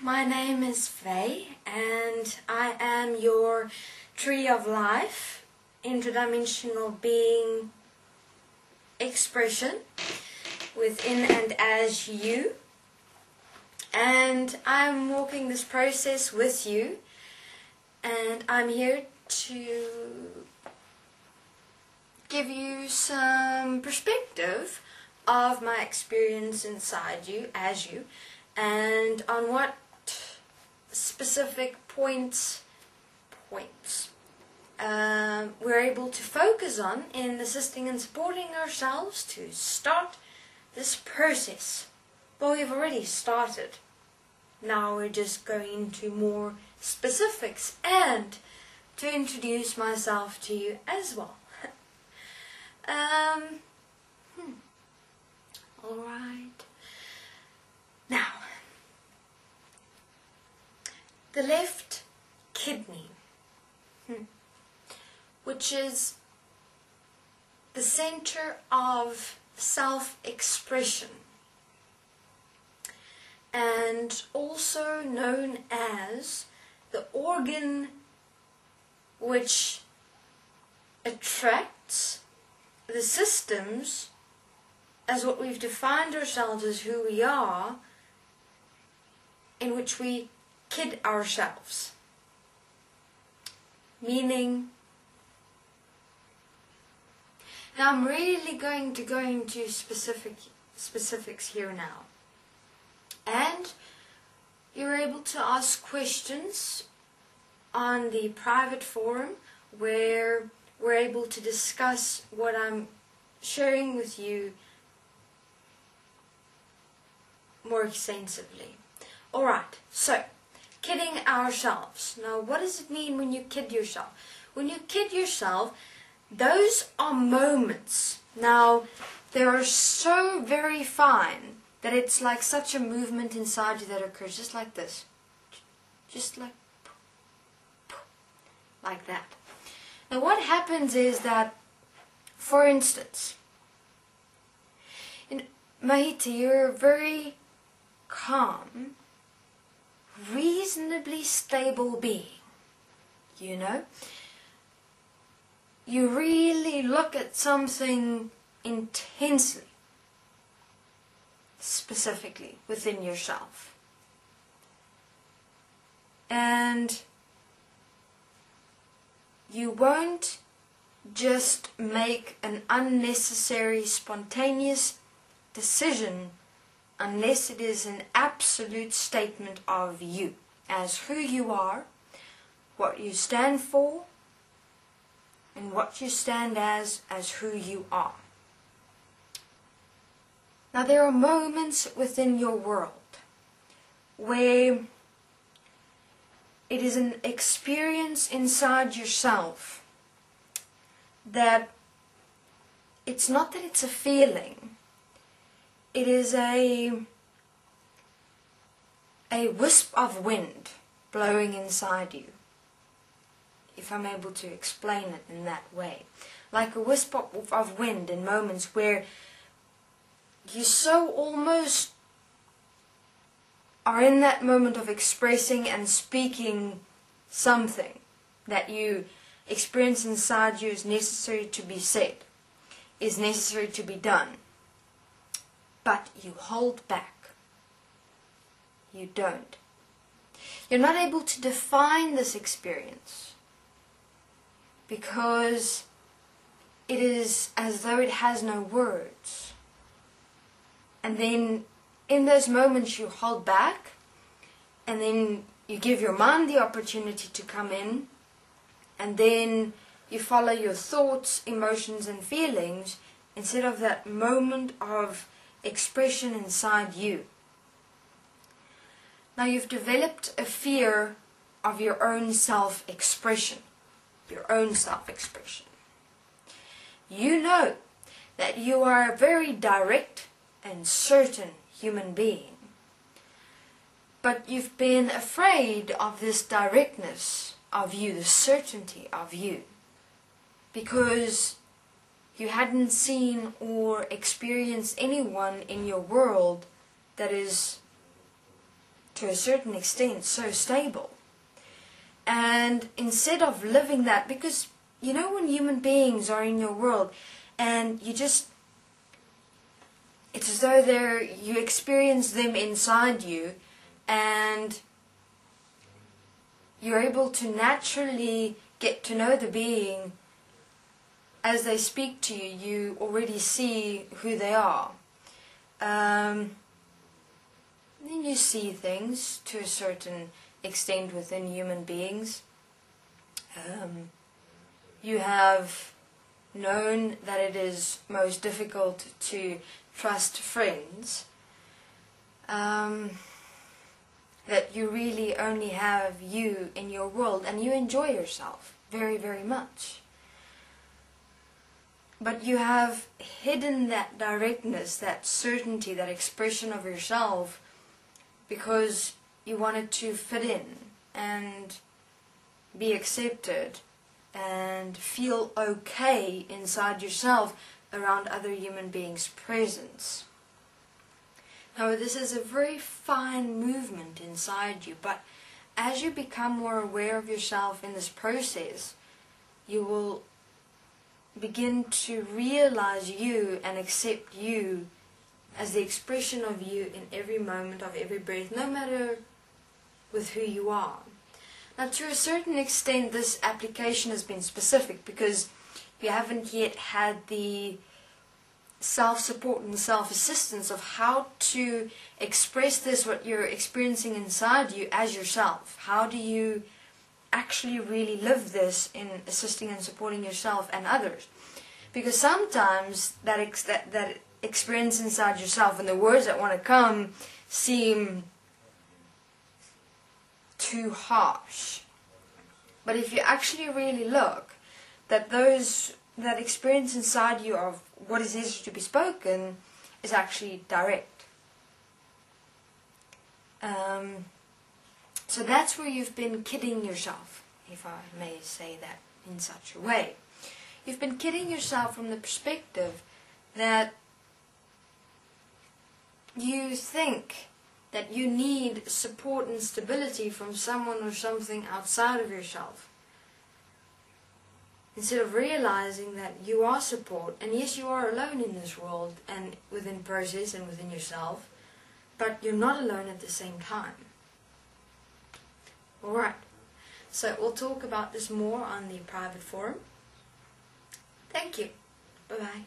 my name is Faye and I am your Tree of Life, interdimensional being expression within and as you. And I'm walking this process with you, and I'm here to give you some perspective of my experience inside you, as you, and on what specific points we're able to focus on in assisting and supporting ourselves to start this process. Well, we've already started. Now we're just going into more specifics and to introduce myself to you as well. Alright. Now, the left kidney, which is the center of self-expression, and also known as the organ which attracts the systems as what we've defined ourselves as who we are, in which we kid ourselves. Meaning, now I'm really going to go into specifics here now. And you're able to ask questions on the private forum where we're able to discuss what I'm sharing with you more extensively. Alright, so, kidding ourselves. Now, what does it mean when you kid yourself? When you kid yourself, those are moments. Now, they are so very fine that it's like such a movement inside you that occurs just like this. Just like that. Now what happens is that, for instance, Maite, you're a very calm, reasonably stable being, you know? You really look at something intensely, specifically within yourself. And you won't just make an unnecessary, spontaneous decision unless it is an absolute statement of you, as who you are, what you stand for, and what you stand as who you are. Now there are moments within your world where it is an experience inside yourself that it's not that it's a feeling, it is a wisp of wind blowing inside you, if I'm able to explain it in that way. Like a wisp of wind in moments where you so almost are in that moment of expressing and speaking something that you experience inside you is necessary to be said, is necessary to be done. But you hold back. You don't. You're not able to define this experience because it is as though it has no words. And then in those moments you hold back, and then you give your mind the opportunity to come in, and then you follow your thoughts, emotions and feelings instead of that moment of expression inside you. Now you've developed a fear of your own self-expression. Your own self-expression. You know that you are a very direct and certain human being, but you've been afraid of this directness of you, the certainty of you, because you hadn't seen or experienced anyone in your world that is to a certain extent, so stable. And instead of living that, because you know when human beings are in your world and you just, it's as though you experience them inside you, and you're able to naturally get to know the being. As they speak to you, you already see who they are. Then you see things to a certain extent within human beings. You have known that it is most difficult to trust friends. That you really only have you in your world, and you enjoy yourself very, very much. But you have hidden that directness, that certainty, that expression of yourself, because you wanted to fit in and be accepted and feel okay inside yourself around other human beings' presence. Now, this is a very fine movement inside you, but as you become more aware of yourself in this process, you will begin to realize you and accept you as the expression of you in every moment of every breath, no matter with who you are. Now, to a certain extent, this application has been specific because you haven't yet had the self-support and self-assistance of how to express this, what you're experiencing inside you, as yourself. How do you actually really live this in assisting and supporting yourself and others? Because sometimes that experience inside yourself and the words that want to come seem too harsh. But if you actually really look, that experience inside you of what is necessary to be spoken is actually direct. So that's where you've been kidding yourself, if I may say that in such a way. You've been kidding yourself from the perspective that you think that you need support and stability from someone or something outside of yourself, instead of realizing that you are support, and yes, you are alone in this world and within process and within yourself, but you're not alone at the same time. Alright, so we'll talk about this more on the private forum. Thank you. Bye-bye.